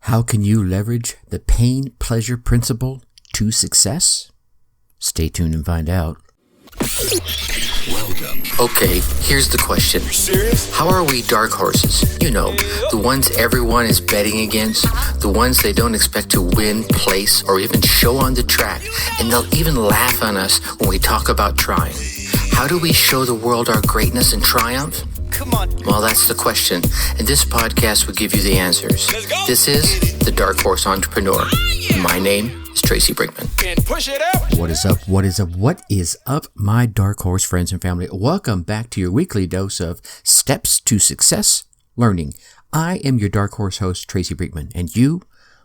How can you leverage the pain-pleasure principle to success? Stay tuned and find out. Welcome. Okay, here's the question. You serious? How are we dark horses? You know, the ones everyone is betting against, the ones they don't expect to win, place, or even show on the track, and they'll even laugh on us when we talk about trying. How do we show the world our greatness and triumph? Come on. Well, that's the question, and this podcast will give you the answers. Let's go. This is The Dark Horse Entrepreneur. My name is Tracy Brinkman. And push it up. What is up? What is up? What is up, my Dark Horse friends and family? Welcome back to your weekly dose of Steps to Success Learning. I am your Dark Horse host, Tracy Brinkman, and you,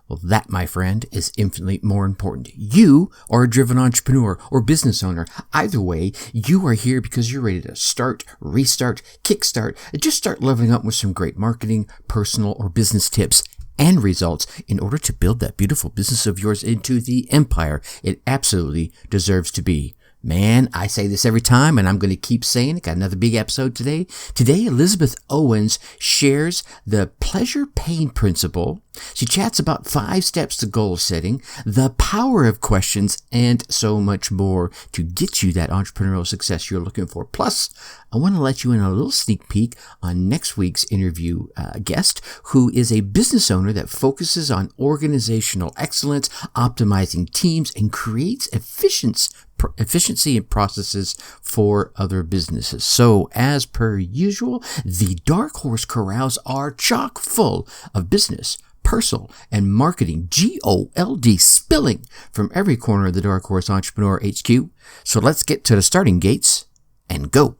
well, that, my friend, is infinitely more important. You are a driven entrepreneur or business owner. Either way, you are here because you're ready to start, restart, kickstart, and just start leveling up with some great marketing, personal, or business tips and results in order to build that beautiful business of yours into the empire it absolutely deserves to be. Man, I say this every time, and I'm going to keep saying it. Got another big episode today. Today, Elizabeth Owens shares the pleasure-pain principle. She chats about 5 steps to goal setting, the power of questions, and so much more to get you that entrepreneurial success you're looking for. Plus, I want to let you in a little sneak peek on next week's interview guest, who is a business owner that focuses on organizational excellence, optimizing teams, and creates efficiency and processes for other businesses. So, as per usual, the Dark Horse Corrals are chock full of business, personal, and marketing GOLD spilling from every corner of the Dark Horse Entrepreneur HQ. So let's get to the starting gates and go.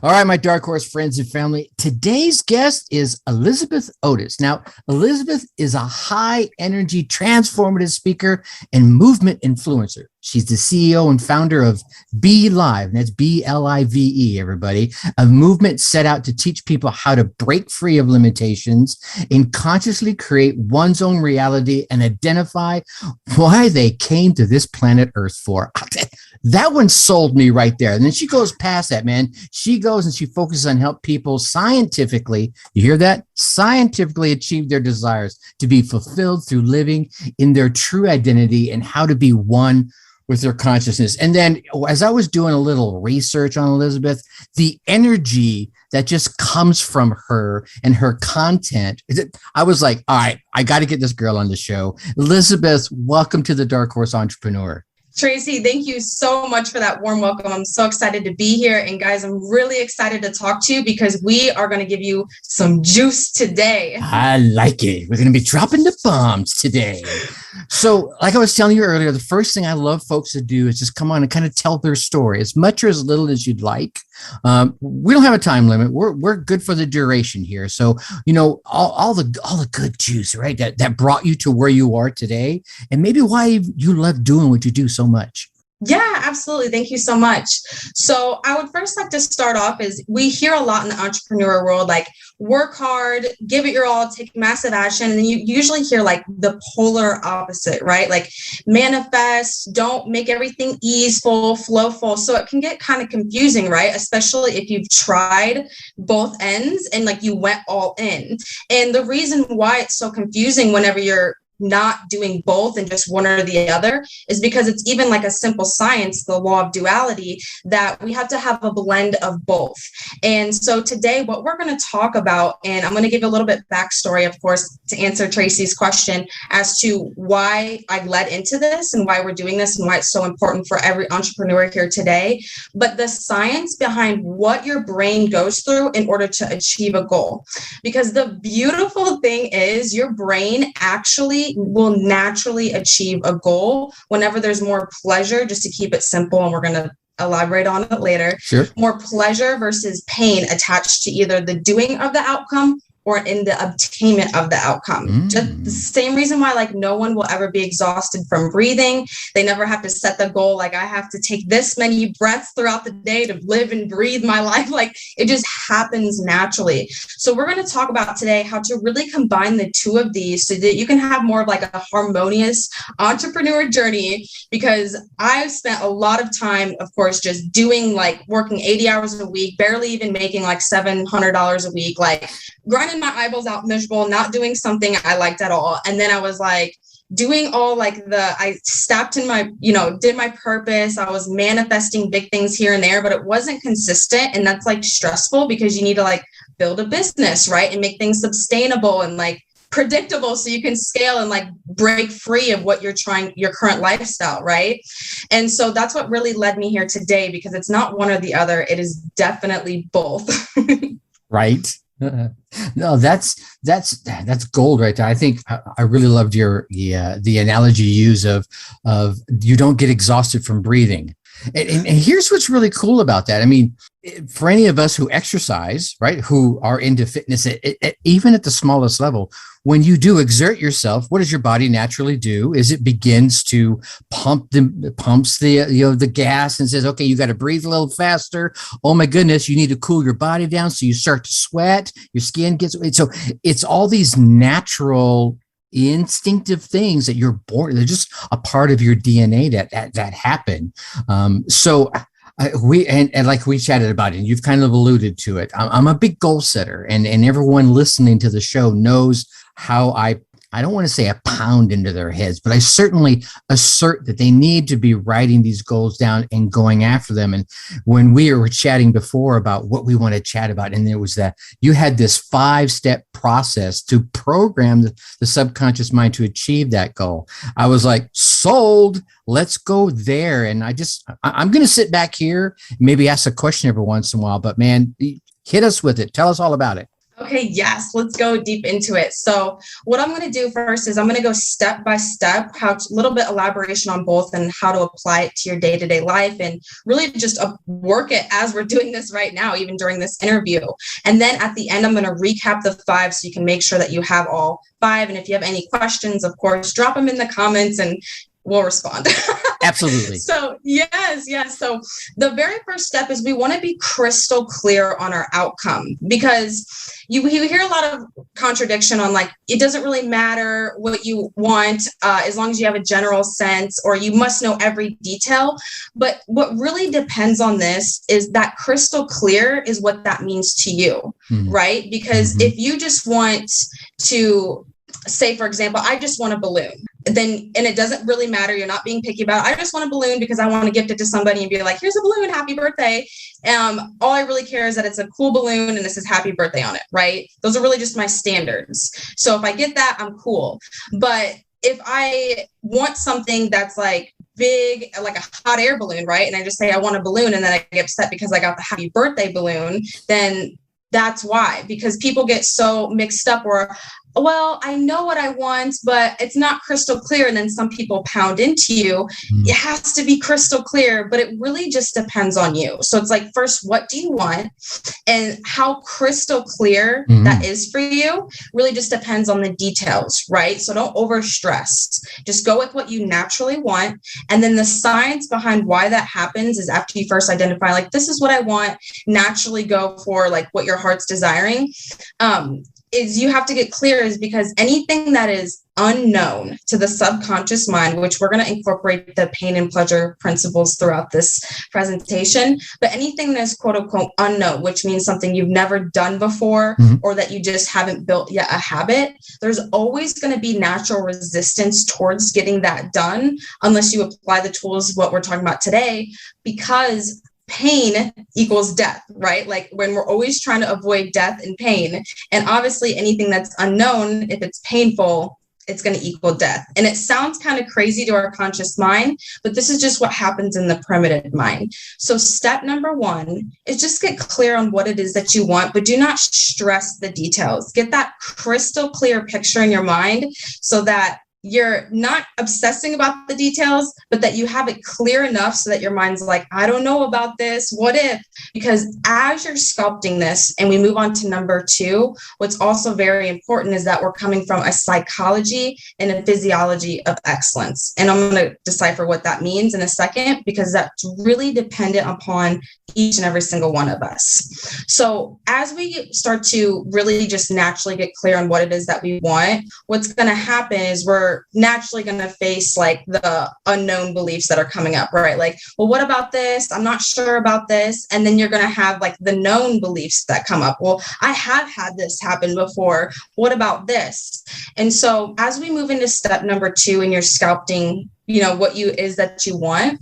All right, my Dark Horse friends and family. Today's guest is Elizabeth Otis. Now, Elizabeth is a high-energy, transformative speaker and movement influencer. She's the CEO and founder of Be Live, and that's BLIVE, everybody, a movement set out to teach people how to break free of limitations and consciously create one's own reality and identify why they came to this planet Earth for. That one sold me right there. And then she goes past that, man. She goes and she focuses on help people scientifically, you hear that? Scientifically achieve their desires to be fulfilled through living in their true identity and how to be one with their consciousness. And then as I was doing a little research on Elizabeth, the energy that just comes from her and her content, I was like, all right, I got to get this girl on the show. Elizabeth, welcome to the Dark Horse Entrepreneur. Tracy, thank you so much for that warm welcome. I'm so excited to be here. And guys, I'm really excited to talk to you because we are going to give you some juice today. I like it. We're going to be dropping the bombs today. So like I was telling you earlier, the first thing I love folks to do is just come on and kind of tell their story as much or as little as you'd like. We don't have a time limit. We're good for the duration here. So, you know, all the good juice, right? That brought you to where you are today, and maybe why you love doing what you do so much. Yeah, absolutely. Thank you so much. So I would first like to start off is we hear a lot in the entrepreneur world, like work hard, give it your all, take massive action. And then you usually hear like the polar opposite, right? Like manifest, don't make everything easeful, flowful. So it can get kind of confusing, right? Especially if you've tried both ends and like you went all in. And the reason why it's so confusing whenever you're not doing both and just one or the other is because it's even like a simple science, the law of duality, that we have to have a blend of both. And so today what we're going to talk about, and I'm going to give you a little bit backstory, of course, to answer Tracy's question as to why I led into this and why we're doing this and why it's so important for every entrepreneur here today. But the science behind what your brain goes through in order to achieve a goal. Because the beautiful thing is your brain actually will naturally achieve a goal whenever there's more pleasure, just to keep it simple. And we're going to elaborate on it later. Sure. More pleasure versus pain attached to either the doing of the outcome or in the obtainment of the outcome. Just the same reason why like no one will ever be exhausted from breathing. They never have to set the goal. Like I have to take this many breaths throughout the day to live and breathe my life. Like it just happens naturally. So we're going to talk about today how to really combine the two of these so that you can have more of like a harmonious entrepreneur journey, because I've spent a lot of time, of course, just doing like working 80 hours a week, barely even making like $700 a week, like grinding burning my eyeballs out, miserable, not doing something I liked at all. And then I was like, doing all like I stepped in my, did my purpose. I was manifesting big things here and there, but it wasn't consistent. And that's like stressful because you need to like build a business, right? And make things sustainable and like predictable so you can scale and like break free of what your current lifestyle, right? And so that's what really led me here today, because it's not one or the other. It is definitely both. Right. No, that's gold right there. I think I really loved the analogy you use of you don't get exhausted from breathing. And here's what's really cool about that. I mean, for any of us who exercise, right, who are into fitness, even at the smallest level, when you do exert yourself, what does your body naturally do? Is it begins to pumps the gas and says, okay, you got to breathe a little faster. Oh my goodness, you need to cool your body down. So you start to sweat, your skin gets, so it's all these natural instinctive things that you're born, they're just a part of your DNA that happen. And like we chatted about it, and you've kind of alluded to it. I'm a big goal setter, and everyone listening to the show knows how I don't want to say I pound into their heads, but I certainly assert that they need to be writing these goals down and going after them. And when we were chatting before about what we want to chat about, and there was that you had this 5-step process to program the subconscious mind to achieve that goal. I was like, sold, let's go there. And I'm going to sit back here, maybe ask a question every once in a while, but man, hit us with it. Tell us all about it. Okay, yes, let's go deep into it. So what I'm going to do first is I'm going to go step by step, a little bit elaboration on both and how to apply it to your day-to-day life, and really just work it as we're doing this right now, even during this interview. And then at the end, I'm going to recap the 5 so you can make sure that you have all 5. And if you have any questions, of course, drop them in the comments and we'll respond. Absolutely. So yes. So the very first step is we want to be crystal clear on our outcome, because you hear a lot of contradiction on like, it doesn't really matter what you want as long as you have a general sense, or you must know every detail. But what really depends on this is that crystal clear is what that means to you, right? Because if you just want to say, for example, I just want a balloon, and it doesn't really matter. You're not being picky about it. I just want a balloon because I want to gift it to somebody and be like, here's a balloon, happy birthday. All I really care is that it's a cool balloon and this is happy birthday on it, right? Those are really just my standards. So if I get that, I'm cool. But if I want something that's like big, like a hot air balloon, right? And I just say I want a balloon, and then I get upset because I got the happy birthday balloon, then that's why, because people get so mixed up, or, well, I know what I want, but it's not crystal clear. And then some people pound into you. It has to be crystal clear, but it really just depends on you. So it's like, first, what do you want? And how crystal clear that is for you really just depends on the details, right? So don't overstress. Just go with what you naturally want. And then the science behind why that happens is after you first identify, like, this is what I want, naturally go for like what your heart's desiring. Is you have to get clear, is because anything that is unknown to the subconscious mind, which we're going to incorporate the pain and pleasure principles throughout this presentation, but anything that's quote unquote unknown, which means something you've never done before, or that you just haven't built yet a habit, there's always going to be natural resistance towards getting that done unless you apply the tools, what we're talking about today, because pain equals death, right? Like when we're always trying to avoid death and pain, and obviously anything that's unknown, if it's painful, it's going to equal death. And it sounds kind of crazy to our conscious mind, but this is just what happens in the primitive mind. So step number 1 is just get clear on what it is that you want, but do not stress the details. Get that crystal clear picture in your mind so that you're not obsessing about the details, but that you have it clear enough so that your mind's like, I don't know about this. What if? Because as you're sculpting this, and we move on to number 2, what's also very important is that we're coming from a psychology and a physiology of excellence. And I'm going to decipher what that means in a second, because that's really dependent upon each and every single one of us. So as we start to really just naturally get clear on what it is that we want, what's going to happen is we're you're naturally going to face like the unknown beliefs that are coming up, right? Like, well, what about this? I'm not sure about this. And then you're going to have like the known beliefs that come up. Well, I have had this happen before. What about this? And so as we move into step number 2 in your sculpting, what is that you want,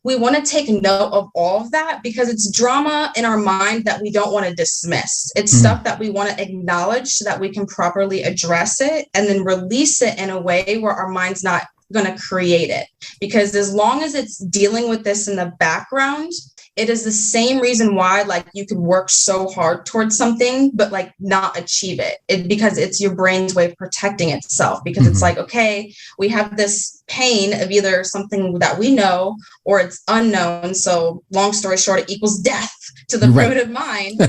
we want to take note of all of that because it's drama in our mind that we don't want to dismiss. It's stuff that we want to acknowledge so that we can properly address it and then release it in a way where our mind's not going to create it. Because as long as it's dealing with this in the background, it is the same reason why like you could work so hard towards something, but like not achieve it, because it's your brain's way of protecting itself, because it's like, okay, we have this pain of either something that we know or it's unknown. So long story short, it equals death to the primitive mind.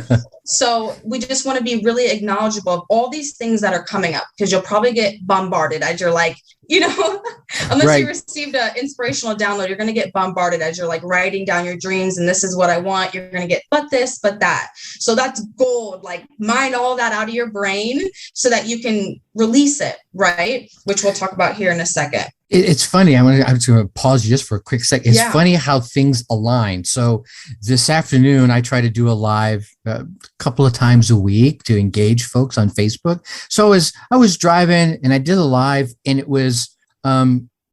So we just want to be really acknowledgeable of all these things that are coming up, because you'll probably get bombarded as you're like, unless you received an inspirational download, you're going to get bombarded as you're like writing down your dreams. And this is what I want. You're going to get, but this, but that. So that's gold. Like mine all that out of your brain so that you can release it, right? Which we'll talk about here in a second. It's funny. I'm just going to pause you just for a quick second. It's funny how things align. So this afternoon, I try to do a live a couple of times a week to engage folks on Facebook. So as I was driving and I did a live, and it was,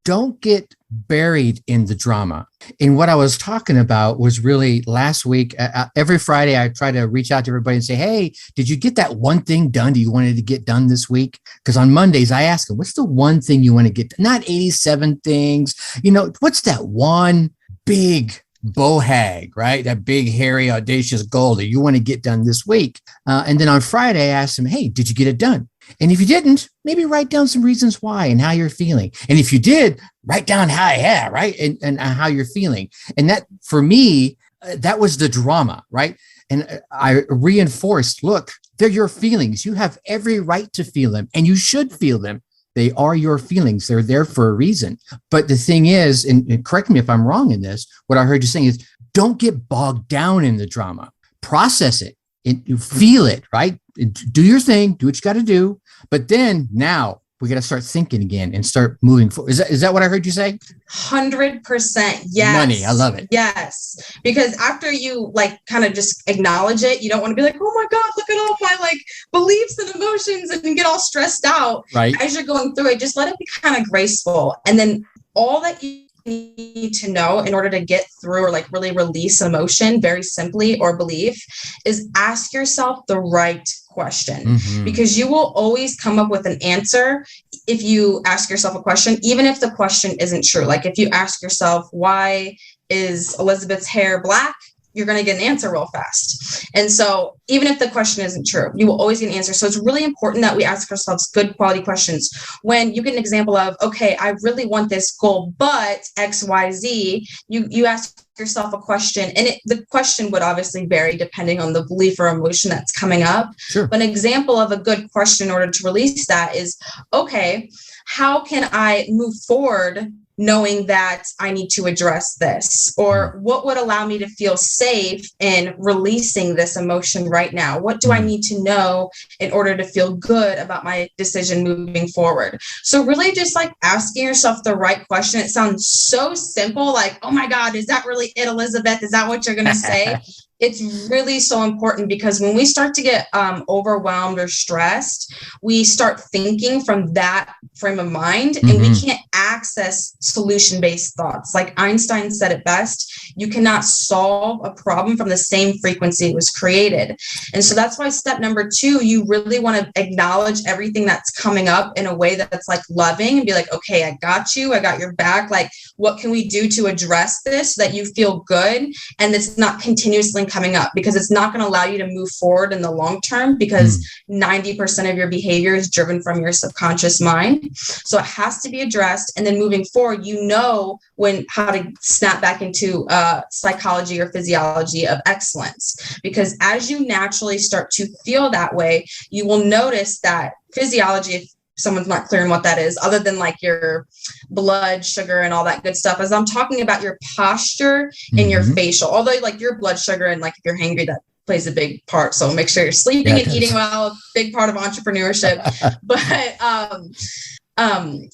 don't get buried in the drama. And what I was talking about was really last week, every Friday, I try to reach out to everybody and say, hey, did you get that one thing done that you wanted to get done this week? Because on Mondays, I ask them, what's the one thing you want to get done? Not 87 things. What's that one big bohag, right? That big, hairy, audacious goal that you want to get done this week. And then on Friday, I asked them, hey, did you get it done? And if you didn't, maybe write down some reasons why and how you're feeling. And if you did, write down right? And how you're feeling. And that, for me, that was the drama, right? And I reinforced, look, they're your feelings. You have every right to feel them, and you should feel them. They are your feelings. They're there for a reason. But the thing is, and correct me if I'm wrong in this, what I heard you saying is don't get bogged down in the drama. Process it. You feel it, right? Do your thing, do what you got to do. But then now we got to start thinking again and start moving forward. Is that what I heard you say? 100%. Yes. Money. I love it. Yes. Because after you like kind of just acknowledge it, you don't want to be like, oh my God, look at all my like beliefs and emotions and get all stressed out. Right. As you're going through it, just let it be kind of graceful. And then all that you need to know in order to get through or like really release emotion very simply or belief is ask yourself the right question, because you will always come up with an answer if you ask yourself a question, even if the question isn't true. Like if you ask yourself, why is Elizabeth's hair black? You're going to get an answer real fast. And so even if the question isn't true, you will always get an answer. So it's really important that we ask ourselves good quality questions. When you get an example of, okay, I really want this goal, but X, Y, Z, you ask yourself a question, and the question would obviously vary depending on the belief or emotion that's coming up. Sure. But an example of a good question in order to release that is, okay, how can I move forward knowing that I need to address this? Or what would allow me to feel safe in releasing this emotion right now? What do I need to know in order to feel good about my decision moving forward? So really just like asking yourself the right question. It sounds so simple, like, oh my God, is that really it, Elizabeth? Is that what you're going to say? It's really so important, because when we start to get overwhelmed or stressed, we start thinking from that frame of mind, and we can't access solution-based thoughts. Like Einstein said it best, you cannot solve a problem from the same frequency it was created. And so that's why step number 2, you really want to acknowledge everything that's coming up in a way that's like loving, and be like, okay, I got you. I got your back. Like, what can we do to address this so that you feel good and it's not continuously coming up? Because it's not going to allow you to move forward in the long term, because 90% of your behavior is driven from your subconscious mind. So it has to be addressed. And then moving forward, how to snap back into psychology or physiology of excellence. Because as you naturally start to feel that way, you will notice that physiology, if someone's not clear on what that is, other than like your blood sugar and all that good stuff, as I'm talking about your posture and your facial, although like your blood sugar and like if you're hangry, that plays a big part. So make sure you're sleeping and eating well, big part of entrepreneurship. But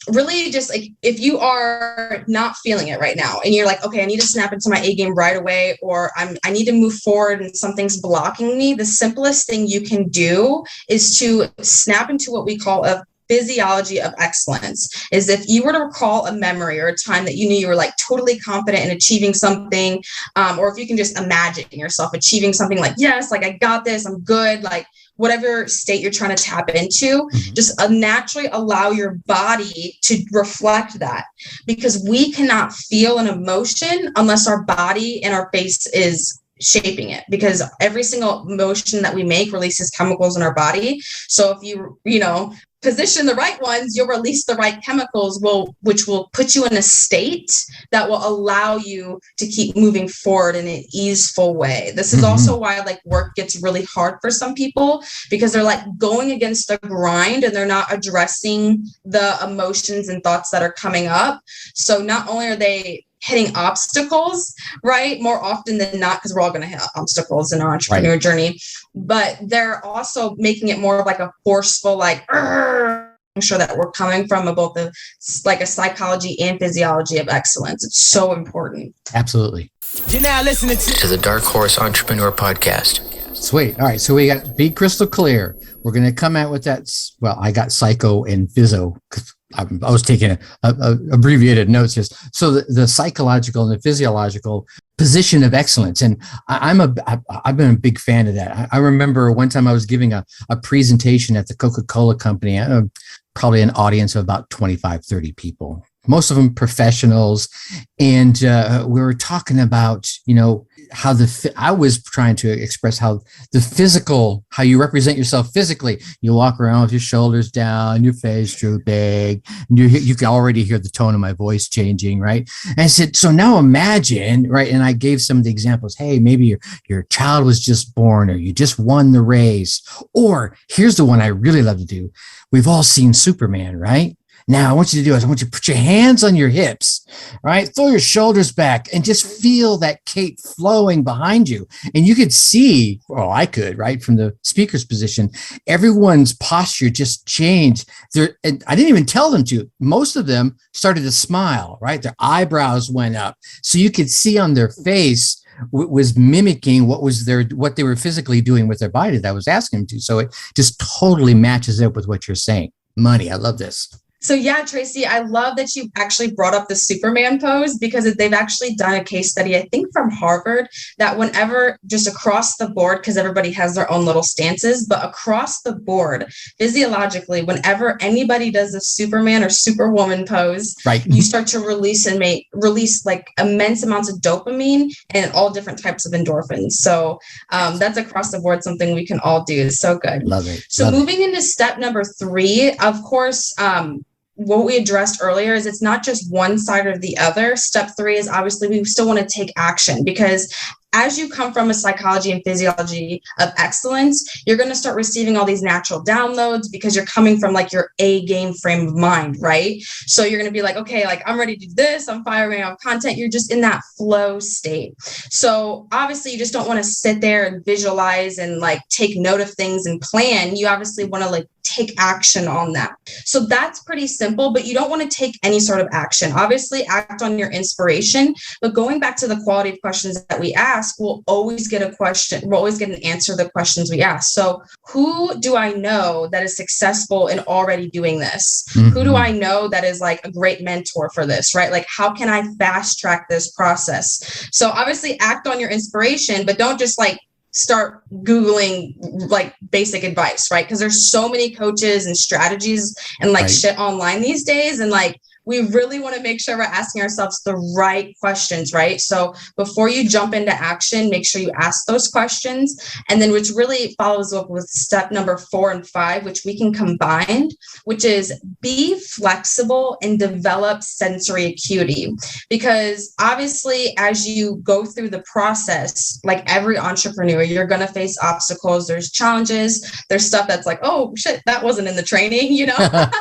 really just like, if you are not feeling it right now and you're like, okay, I need to snap into my A game right away, or I need to move forward and something's blocking me, the simplest thing you can do is to snap into what we call a physiology of excellence. Is if you were to recall a memory or a time that you knew you were like totally confident in achieving something, or if you can just imagine yourself achieving something, like, yes, like I got this, I'm good, like whatever state you're trying to tap into, just naturally allow your body to reflect that, because we cannot feel an emotion unless our body and our face is shaping it, because every single motion that we make releases chemicals in our body. So if you know, position the right ones, you'll release the right chemicals, which will put you in a state that will allow you to keep moving forward in an easeful way. This is also why like work gets really hard for some people, because they're like going against the grind and they're not addressing the emotions and thoughts that are coming up. So not only are they hitting obstacles, right, more often than not, because we're all going to hit obstacles in our entrepreneur journey, but they're also making it more of like a forceful, like, I'm sure that we're coming from both a psychology and physiology of excellence. It's so important. Absolutely. You're now listening to the Dark Horse Entrepreneur Podcast. Sweet. All right. So we got be crystal clear. We're going to come out with that. Well, I got psycho and Fizzo because I was taking a abbreviated notes here. So the psychological and the physiological position of excellence. And I've been a big fan of that. I remember one time I was giving a presentation at the Coca-Cola company, probably an audience of about 25, 30 people, most of them professionals. And we were talking about, how I was trying to express how the physical, how you represent yourself physically. You walk around with your shoulders down, your face too big, and you can already hear the tone of my voice changing, right? And I said, so now imagine, right? And I gave some of the examples. Hey, maybe your child was just born, or you just won the race. Or here's the one I really love to do. We've all seen Superman, right? Now, I want you to put your hands on your hips, right? Throw your shoulders back and just feel that cape flowing behind you. And you could see, I could, right, from the speaker's position, everyone's posture just changed. I didn't even tell them to. Most of them started to smile, right? Their eyebrows went up. So you could see on their face was mimicking what they were physically doing with their body that I was asking them to. So it just totally matches up with what you're saying. Money, I love this. So yeah, Tracy, I love that you actually brought up the Superman pose, because they've actually done a case study, I think from Harvard, that whenever just across the board, because everybody has their own little stances, but across the board, physiologically, whenever anybody does a Superman or Superwoman pose, right, you start to release like immense amounts of dopamine and all different types of endorphins. So that's across the board, something we can all do. It's so good. Love it. So moving into step number 3, of course, what we addressed earlier is it's not just one side or the other. Step 3 is obviously we still want to take action, because as you come from a psychology and physiology of excellence, you're going to start receiving all these natural downloads because you're coming from like your A game frame of mind, right? So you're going to be like, okay, like I'm ready to do this. I'm firing off content. You're just in that flow state. So obviously you just don't want to sit there and visualize and like take note of things and plan. You obviously want to like take action on that. So that's pretty simple, but you don't want to take any sort of action. Obviously act on your inspiration, but going back to the quality of questions that we ask, we'll always get a question. We'll always get an answer to the questions we ask. So who do I know that is successful in already doing this? Who do I know that is like a great mentor for this, right? Like, how can I fast track this process? So obviously act on your inspiration, but don't just like start Googling like basic advice, right? Because there's so many coaches and strategies and like shit online these days. And like, we really want to make sure we're asking ourselves the right questions, right? So before you jump into action, make sure you ask those questions. And then which really follows up with step number 4 and 5, which we can combine, which is be flexible and develop sensory acuity. Because obviously, as you go through the process, like every entrepreneur, you're going to face obstacles. There's challenges. There's stuff that's like, oh shit, that wasn't in the training,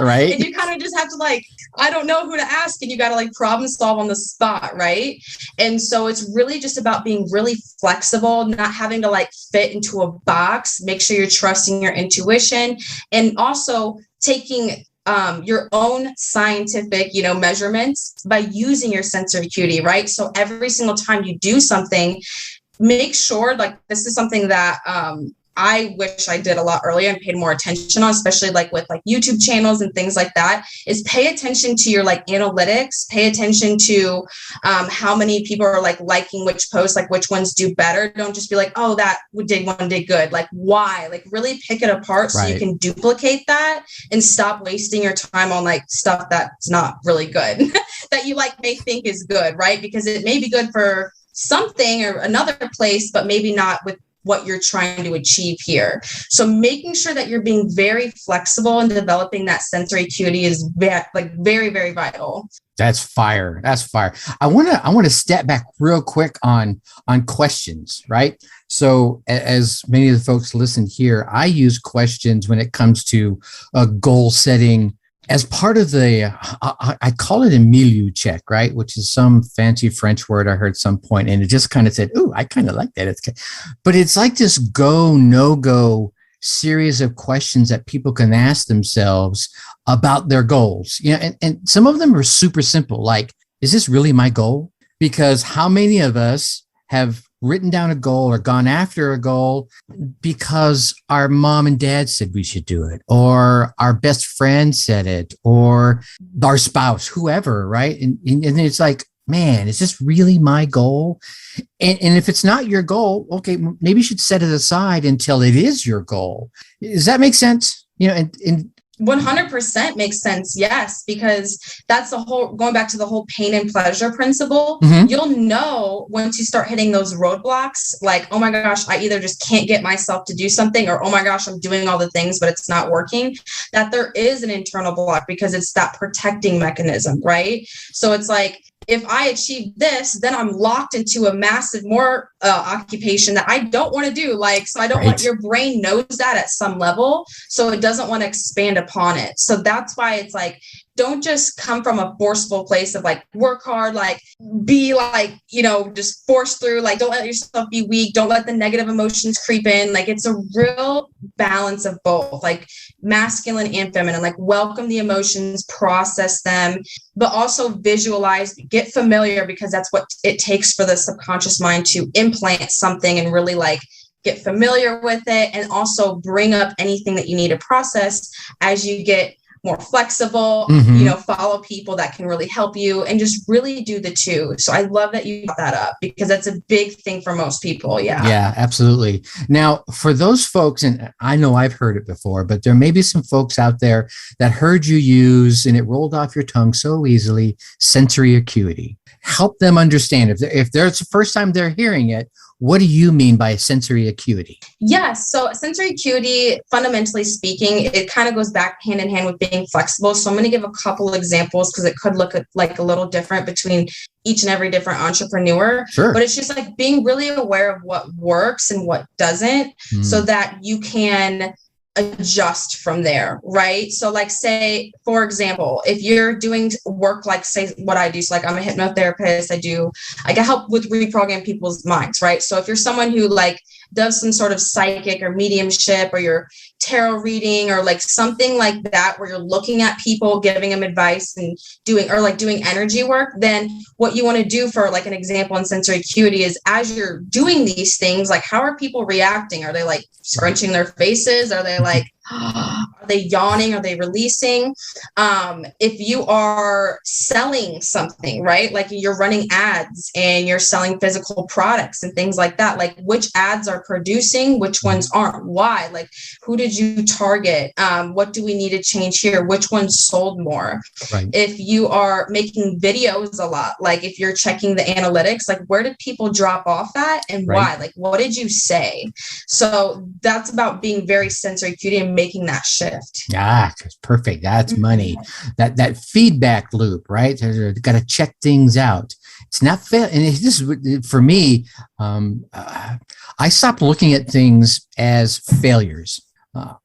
Right? And you kind of just have to like, I don't know who to ask, and you got to like problem solve on the spot, right? And so it's really just about being really flexible, not having to like fit into a box. Make sure you're trusting your intuition, and also taking your own scientific, measurements by using your sensory acuity, right? So every single time you do something, make sure, like, this is something that I wish I did a lot earlier and paid more attention on, especially like with like YouTube channels and things like that, is pay attention to your like analytics, pay attention to how many people are like liking which posts, like which ones do better. Don't just be like, oh, that one did good. Like, why? Like, really pick it apart so you can duplicate that and stop wasting your time on like stuff that's not really good that you like may think is good, right? Because it may be good for something or another place, but maybe not with what you're trying to achieve here. So making sure that you're being very flexible and developing that sensory acuity is very, very vital. That's fire. That's fire. I want to step back real quick on questions, right? So as many of the folks listen here, I use questions when it comes to goal setting as part of the, I call it a milieu check, right? Which is some fancy French word I heard at some point, and it just kind of said, "Ooh, I kind of like that." But it's like this go, no go series of questions that people can ask themselves about their goals. And some of them are super simple. Like, is this really my goal? Because how many of us have written down a goal or gone after a goal because our mom and dad said we should do it, or our best friend said it, or our spouse, whoever, right? And it's like, man, is this really my goal? And if it's not your goal, okay, maybe you should set it aside until it is your goal. Does that make sense? And 100% makes sense. Yes, because that's going back to the whole pain and pleasure principle. You'll know once you start hitting those roadblocks, like, oh my gosh, I either just can't get myself to do something, or, oh my gosh, I'm doing all the things, but it's not working, that there is an internal block, because it's that protecting mechanism, right? So it's like, if I achieve this, then I'm locked into a massive more occupation that I don't want to do. Like, so I don't want, your brain knows that at some level, so it doesn't want to expand upon it. So that's why it's like, don't just come from a forceful place of like, work hard, like be like, just force through, like, don't let yourself be weak. Don't let the negative emotions creep in. Like, it's a real balance of both, like masculine and feminine, like welcome the emotions, process them, but also visualize, get familiar, because that's what it takes for the subconscious mind to implant something and really like get familiar with it, and also bring up anything that you need to process as you get more flexible, follow people that can really help you, and just really do the two. So I love that you brought that up, because that's a big thing for most people. Yeah, absolutely. Now, for those folks, and I know I've heard it before, but there may be some folks out there that heard you use, and it rolled off your tongue so easily, sensory acuity. Help them understand, if there's the first time they're hearing it, what do you mean by sensory acuity? Yes. So sensory acuity, fundamentally speaking, it kind of goes back hand in hand with being flexible. So I'm going to give a couple examples, because it could look like a little different between each and every different entrepreneur. Sure. But it's just like being really aware of what works and what doesn't, so that you can adjust from there, right? So like, say, for example, if you're doing work, like say what I do, so like I'm a hypnotherapist, I can help with reprogram people's minds, right? So if you're someone who like does some sort of psychic or mediumship, or your tarot reading, or like something like that, where you're looking at people, giving them advice and doing energy work, then what you want to do, for like an example in sensory acuity, is as you're doing these things, like, how are people reacting? Are they like scrunching their faces? Are they like, are they yawning? Are they releasing? If you are selling something, right? Like you're running ads and you're selling physical products and things like that, like which ads are producing, which ones aren't, why? Like, who did you target? What do we need to change here? Which ones sold more? Right. If you are making videos a lot, like if you're checking the analytics, like where did people drop off at and why? Like, what did you say? So that's about being very sensory acuity and making that shift. Perfect. That's money. That feedback loop, right? Got to check things out. It's not fair. And this is for me. I stopped looking at things as failures.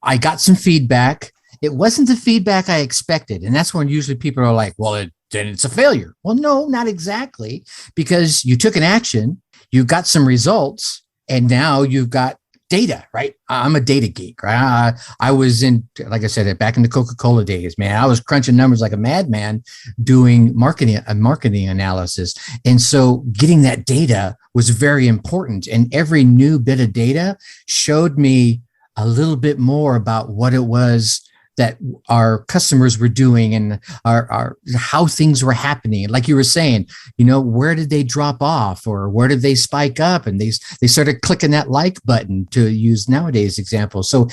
I got some feedback. It wasn't the feedback I expected. And that's when usually people are like, well, then it's a failure. Well, no, not exactly, because you took an action, you got some results, and now you've got data, right? I'm a data geek, right? I was like I said, back in the Coca-Cola days, man, I was crunching numbers like a madman doing marketing analysis. And so getting that data was very important. And every new bit of data showed me a little bit more about what it was that our customers were doing and our how things were happening. Like you were saying, where did they drop off or where did they spike up? And they started clicking that like button, to use nowadays examples. So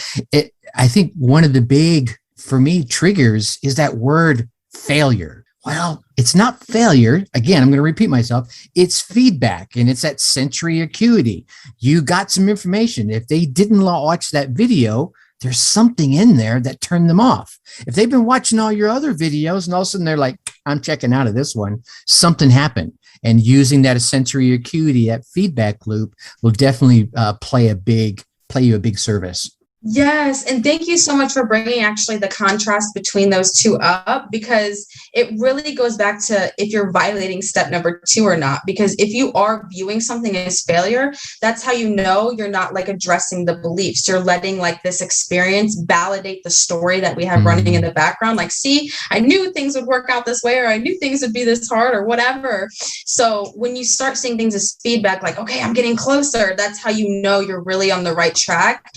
I think one of the big, for me, triggers is that word failure. Well, it's not failure. Again, I'm going to repeat myself. It's feedback, and it's that sensory acuity. You got some information. If they didn't watch that video, there's something in there that turned them off. If they've been watching all your other videos and all of a sudden they're like, I'm checking out of this one, something happened. And using that sensory acuity, that feedback loop, will definitely play you a big service. Yes. And thank you so much for bringing actually the contrast between those two up, because it really goes back to if you're violating step number 2 or not. Because if you are viewing something as failure, that's how you know you're not like addressing the beliefs. You're letting like this experience validate the story that we have running in the background. Like, see, I knew things would work out this way, or I knew things would be this hard or whatever. So when you start seeing things as feedback, like, okay, I'm getting closer, that's how you know you're really on the right track.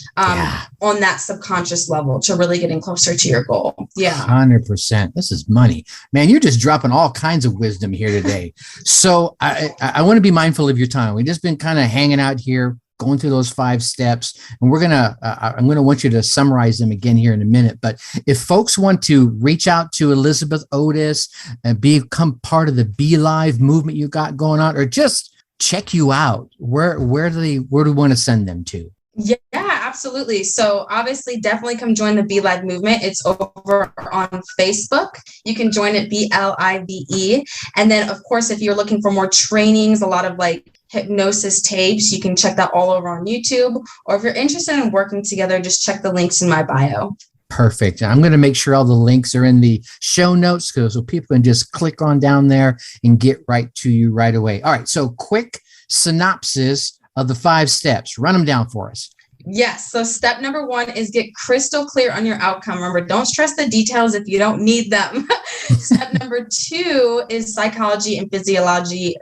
On that subconscious level to really getting closer to your goal. Yeah. 100%. This is money, man. You're just dropping all kinds of wisdom here today. So I want to be mindful of your time. We've just been kind of hanging out here, going through those 5 steps, and I'm going to want you to summarize them again here in a minute. But if folks want to reach out to Elizabeth Otis and become part of the Be Live movement you got going on, or just check you out, where do we want to send them to? Yeah, absolutely. So obviously, definitely come join the Be Live movement. It's over on Facebook. You can join it BLIVE. And then, of course, if you're looking for more trainings, a lot of like hypnosis tapes, you can check that all over on YouTube. Or if you're interested in working together, just check the links in my bio. Perfect. I'm going to make sure all the links are in the show notes so people can just click on down there and get right to you right away. All right. So quick synopsis of the 5 steps. Run them down for us. Yes. So step number 1 is get crystal clear on your outcome. Remember, don't stress the details if you don't need them. Step number 2 is psychology and physiology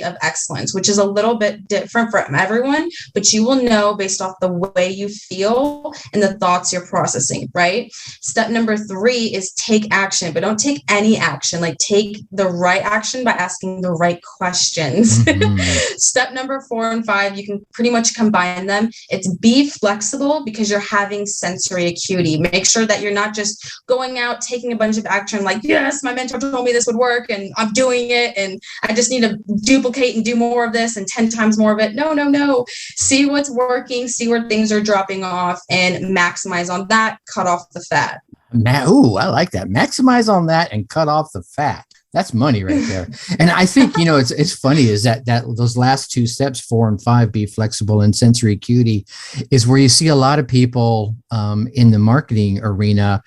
of excellence, which is a little bit different from everyone, but you will know based off the way you feel and the thoughts you're processing, right? Step number 3 is take action, but don't take any action. Like, take the right action by asking the right questions. Step number 4 and 5, you can pretty much combine them. It's be flexible, because you're having sensory acuity. Make sure that you're not just going out, taking a bunch of action like, yes, my mentor told me this would work and I'm doing it and I just need to duplicate and do more of this and 10 times more of it. No. See what's working, see where things are dropping off, and maximize on that, cut off the fat. Ooh, I like that. Maximize on that and cut off the fat. That's money right there. And I think, it's funny is that those last 2 steps, 4 and 5, be flexible and sensory acuity, is where you see a lot of people in the marketing arena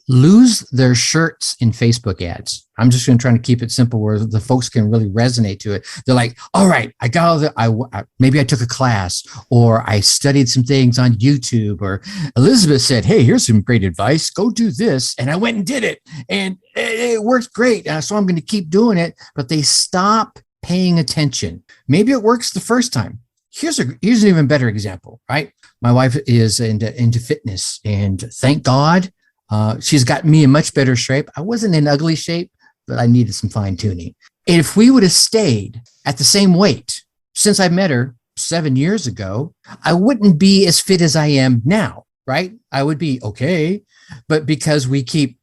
lose their shirts in Facebook ads. I'm just going to try to keep it simple where the folks can really resonate to it. They're like, all right, I got all the, maybe I took a class, or I studied some things on YouTube, or Elizabeth said, hey, here's some great advice. Go do this. And I went and did it. And it works great. So I'm going to keep doing it. But they stop paying attention. Maybe it works the first time. Here's an even better example, right? My wife is into fitness, and thank God, she's got me in much better shape. I wasn't in ugly shape, but I needed some fine tuning. And if we would have stayed at the same weight since I met her 7 years ago, I wouldn't be as fit as I am now, right? I would be okay. But because we keep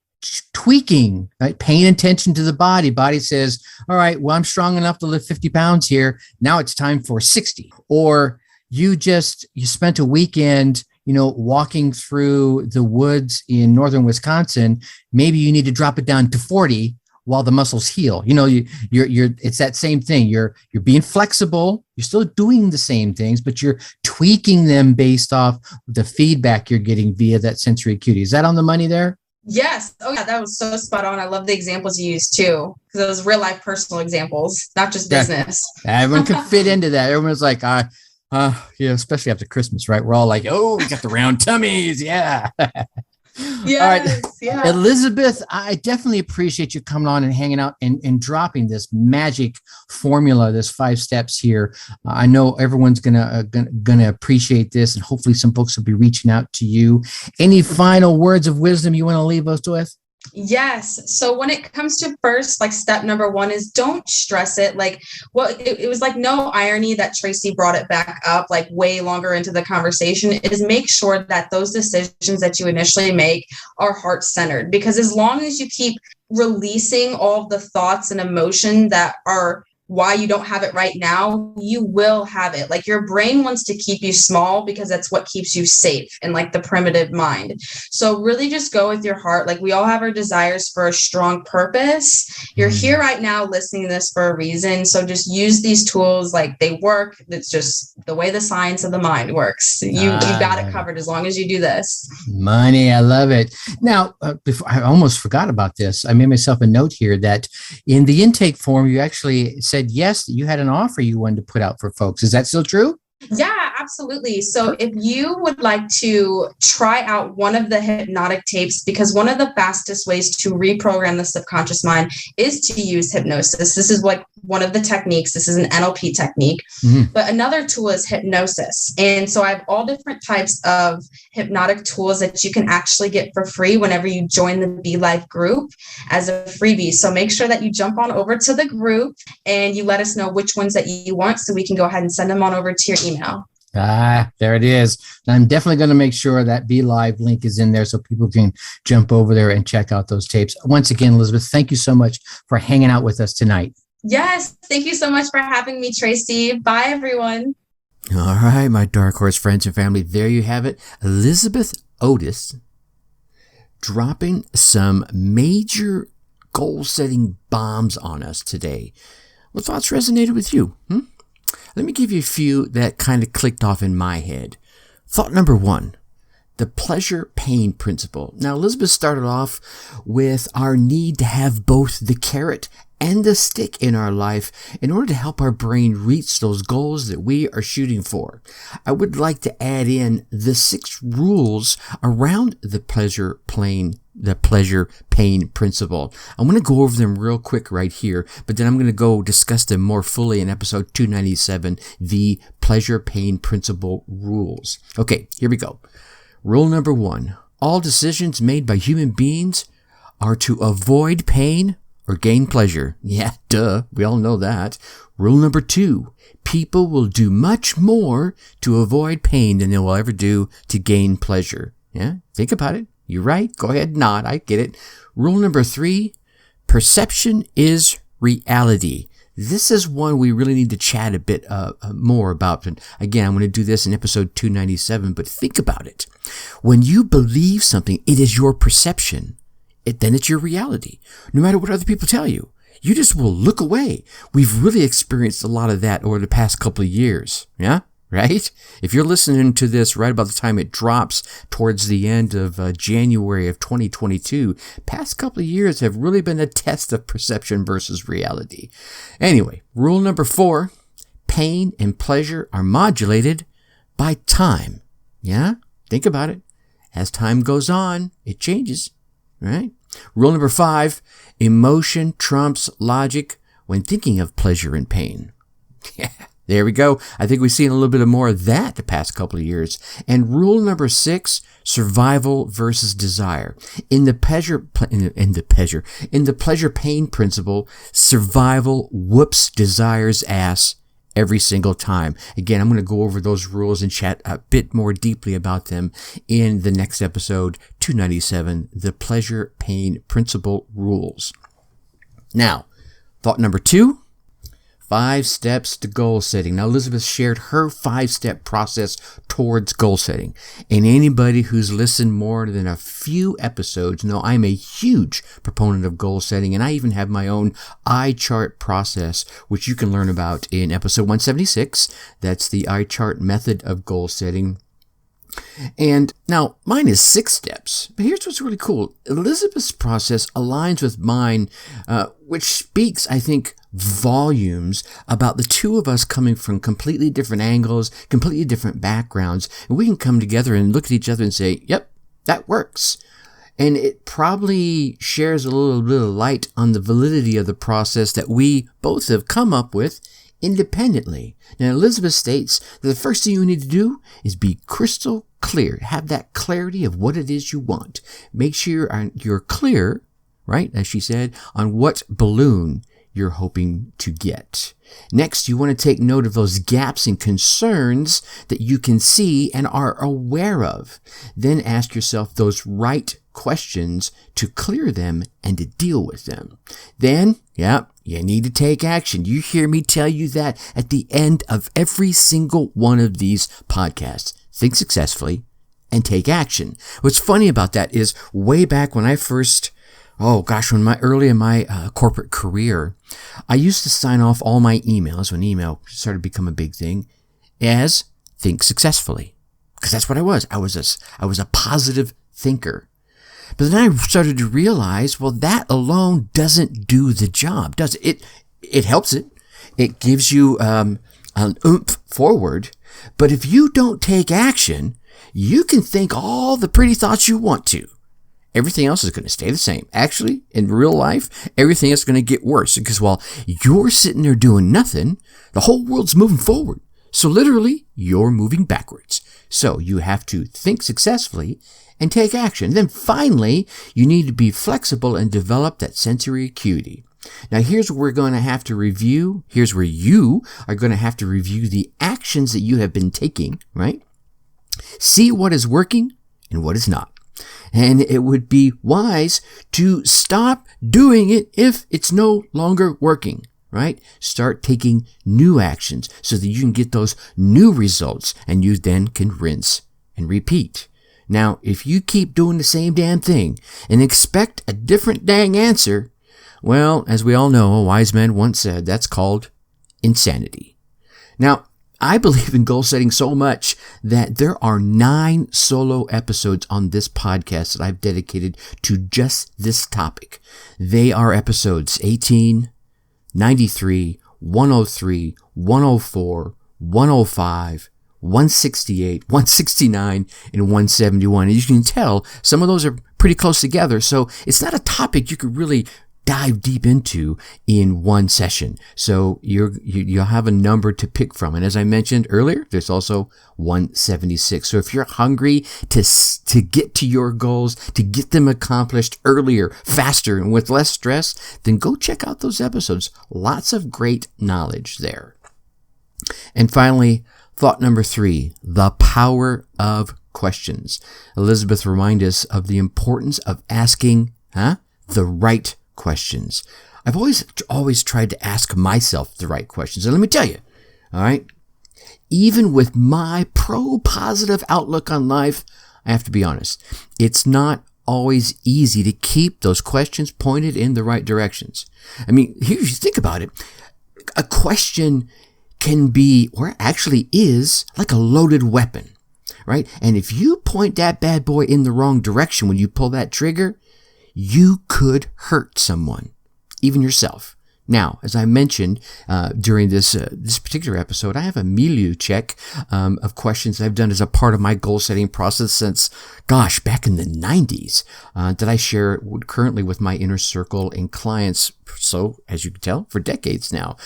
tweaking, right? Paying attention to the body says, all right, well, I'm strong enough to lift 50 pounds here. Now it's time for 60. Or you spent a weekend walking through the woods in northern Wisconsin. Maybe you need to drop it down to 40 while the muscles heal. It's that same thing. You're being flexible. You're still doing the same things, but you're tweaking them based off the feedback you're getting via that sensory acuity. Is that on the money there? Yes. Oh yeah, that was so spot on. I love the examples you used too, because it was real life personal examples, not just business. Yeah. Everyone can fit into that. Everyone's like, Especially after Christmas, right? We're all like, oh, we got the round tummies. Yeah. Yes, All right. yeah. Elizabeth, I definitely appreciate you coming on and hanging out and dropping this magic formula, this 5 steps here. I know everyone's gonna appreciate this, and hopefully some folks will be reaching out to you. Any final words of wisdom you want to leave us with? Yes. So when it comes to first, like step number 1 is don't stress it. Like it was like no irony that Tracy brought it back up like way longer into the conversation is make sure that those decisions that you initially make are heart centered, because as long as you keep releasing all of the thoughts and emotion that are why you don't have it right now, you will have it. Like your brain wants to keep you small because that's what keeps you safe in like the primitive mind. So really just go with your heart. Like we all have our desires for a strong purpose. You're here right now listening to this for a reason. So just use these tools like they work. It's just the way the science of the mind works. You got it covered as long as you do this. Money. I love it. Now, before I almost forgot about this. I made myself a note here that in the intake form, you actually said yes, that you had an offer you wanted to put out for folks. Is that still true? Yeah, absolutely. So if you would like to try out one of the hypnotic tapes, because one of the fastest ways to reprogram the subconscious mind is to use hypnosis. This is like one of the techniques. This is an NLP technique, but another tool is hypnosis. And so I have all different types of hypnotic tools that you can actually get for free whenever you join the Be Live group as a freebie. So make sure that you jump on over to the group and you let us know which ones that you want so we can go ahead and send them on over to your email. There it is. I'm definitely going to make sure that Be Live link is in there so people can jump over there and check out those tapes. Once again, Elizabeth, thank you so much for hanging out with us tonight. Yes. Thank you so much for having me, Tracy. Bye, everyone. All right, my Dark Horse friends and family, there you have it. Elizabeth Otis dropping some major goal-setting bombs on us today. What thoughts resonated with you? Let me give you a few that kind of clicked off in my head. Thought number 1, the pleasure-pain principle. Now, Elizabeth started off with our need to have both the carrot and the stick in our life in order to help our brain reach those goals that we are shooting for. I would like to add in the 6 rules around the pleasure-pain principle. I'm going to go over them real quick right here, but then I'm going to go discuss them more fully in episode 297, the pleasure-pain principle rules. Okay, here we go. Rule number 1, all decisions made by human beings are to avoid pain or gain pleasure. Yeah, duh. We all know that. Rule number 2, people will do much more to avoid pain than they will ever do to gain pleasure. Yeah, think about it. You're right. Go ahead and nod. I get it. Rule number 3, perception is reality. This is one we really need to chat a bit more about. And again, I'm going to do this in episode 297, but think about it. When you believe something, it is your perception. Then it's your reality. No matter what other people tell you, you just will look away. We've really experienced a lot of that over the past couple of years. Yeah, right? If you're listening to this right about the time it drops towards the end of January of 2022, past couple of years have really been a test of perception versus reality. Anyway, rule number 4, pain and pleasure are modulated by time. Yeah, think about it. As time goes on, it changes. Right? Rule number 5, emotion trumps logic when thinking of pleasure and pain. Yeah, there we go. I think we've seen a little bit more of that the past couple of years. And rule number 6, survival versus desire. In the pleasure pain principle, survival whoops desire's ass every single time. Again, I'm going to go over those rules and chat a bit more deeply about them in the next episode, 297, the pleasure pain principle rules. Now, thought number 2, 5 steps to goal setting. Now, Elizabeth shared her 5-step process towards goal setting. And anybody who's listened more than a few episodes know I'm a huge proponent of goal setting. And I even have my own eye chart process, which you can learn about in episode 176. That's the eye chart method of goal setting. And now mine is 6 steps, but here's what's really cool. Elizabeth's process aligns with mine, which speaks, I think, volumes about the two of us coming from completely different angles, completely different backgrounds, and we can come together and look at each other and say, yep, that works. And it probably shares a little bit of light on the validity of the process that we both have come up with independently. Now, Elizabeth states that the first thing you need to do is be crystal clear. Have that clarity of what it is you want. Make sure you're clear, right, as she said, on what balloon you're hoping to get. Next, you want to take note of those gaps and concerns that you can see and are aware of. Then ask yourself those right questions to clear them and to deal with them. Then, you need to take action. You hear me tell you that at the end of every single one of these podcasts. Think successfully and take action. What's funny about that is way back when I first early in my corporate career, I used to sign off all my emails when email started to become a big thing as think successfully. Because that's what I was. I was a positive thinker. But then I started to realize, well, that alone doesn't do the job, does it? It helps it. It gives you an oomph forward. But if you don't take action, you can think all the pretty thoughts you want to. Everything else is going to stay the same. Actually, in real life, everything is going to get worse because while you're sitting there doing nothing, the whole world's moving forward. So literally, you're moving backwards. So you have to think successfully and take action. Then finally, you need to be flexible and develop that sensory acuity. Now, here's where we're going to have to review. Here's where you are going to have to review the actions that you have been taking, right? See what is working and what is not. And it would be wise to stop doing it if it's no longer working, right? Start taking new actions so that you can get those new results and you then can rinse and repeat. Now, if you keep doing the same damn thing and expect a different dang answer, well, as we all know, a wise man once said, that's called insanity. Now, I believe in goal setting so much that there are 9 solo episodes on this podcast that I've dedicated to just this topic. They are episodes 18, 93, 103, 104, 105, 168, 169, and 171. And you can tell some of those are pretty close together. So it's not a topic you could really dive deep into in one session. So you'll have a number to pick from. And as I mentioned earlier, there's also 176. So if you're hungry to get to your goals, to get them accomplished earlier, faster, and with less stress, then go check out those episodes. Lots of great knowledge there. And finally, thought number 3, the power of questions. Elizabeth reminds us of the importance of asking the right questions. I've always tried to ask myself the right questions. And let me tell you, all right, even with my positive outlook on life, I have to be honest, it's not always easy to keep those questions pointed in the right directions. I mean, here you think about it. A question can be, or actually is, like a loaded weapon, right? And if you point that bad boy in the wrong direction when you pull that trigger, you could hurt someone, even yourself. Now, as I mentioned during this particular episode, I have a milieu check of questions I've done as a part of my goal-setting process since, back in the 90s, that I share currently with my inner circle and clients. So, as you can tell, for decades now.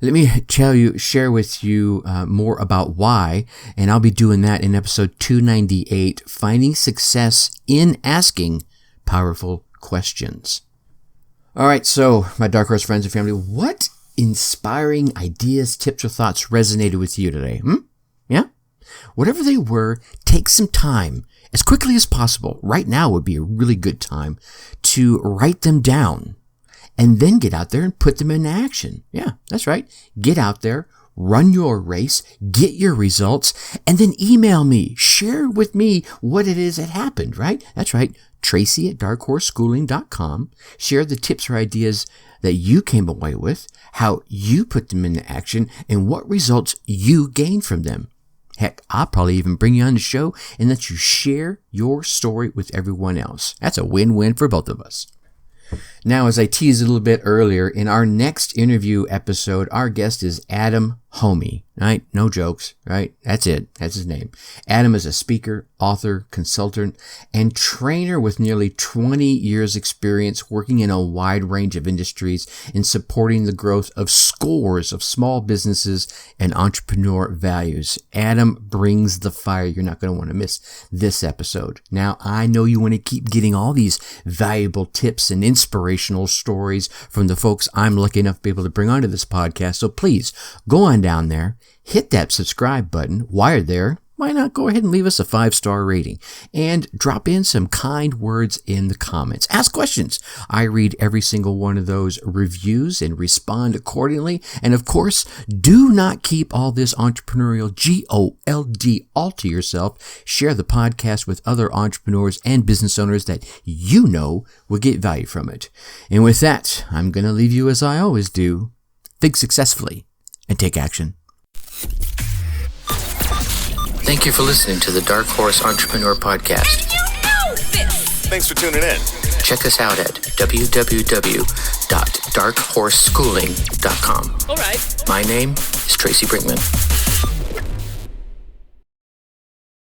Let me share with you more about why, and I'll be doing that in episode 298, Finding Success in Asking Powerful Questions. All right, so my Dark Horse friends and family, what inspiring ideas, tips, or thoughts resonated with you today? Yeah? Whatever they were, take some time, as quickly as possible. Right now would be a really good time to write them down. And then get out there and put them into action. Yeah, that's right. Get out there, run your race, get your results, and then email me. Share with me what it is that happened, right? That's right. Tracy@darkhorseschooling.com. Share the tips or ideas that you came away with, how you put them into action, and what results you gained from them. Heck, I'll probably even bring you on the show and let you share your story with everyone else. That's a win-win for both of us. Now, as I teased a little bit earlier, in our next interview episode, our guest is Adam Homey, right? No jokes, right? That's it. That's his name. Adam is a speaker, author, consultant, and trainer with nearly 20 years experience working in a wide range of industries in supporting the growth of scores of small businesses and entrepreneur values. Adam brings the fire. You're not going to want to miss this episode. Now, I know you want to keep getting all these valuable tips and inspirational stories from the folks I'm lucky enough to be able to bring onto this podcast. So please go on down there, hit that subscribe button. While you're there, why not go ahead and leave us a 5-star rating and drop in some kind words in the comments. Ask questions. I read every single one of those reviews and respond accordingly. And of course, do not keep all this entrepreneurial GOLD all to yourself. Share the podcast with other entrepreneurs and business owners that you know will get value from it. And with that, I'm going to leave you as I always do. Think successfully and take action. Thank you for listening to the Dark Horse Entrepreneur Podcast. You know this. Thanks for tuning in. Check us out at www.darkhorseschooling.com. All right. My name is Tracy Brinkman.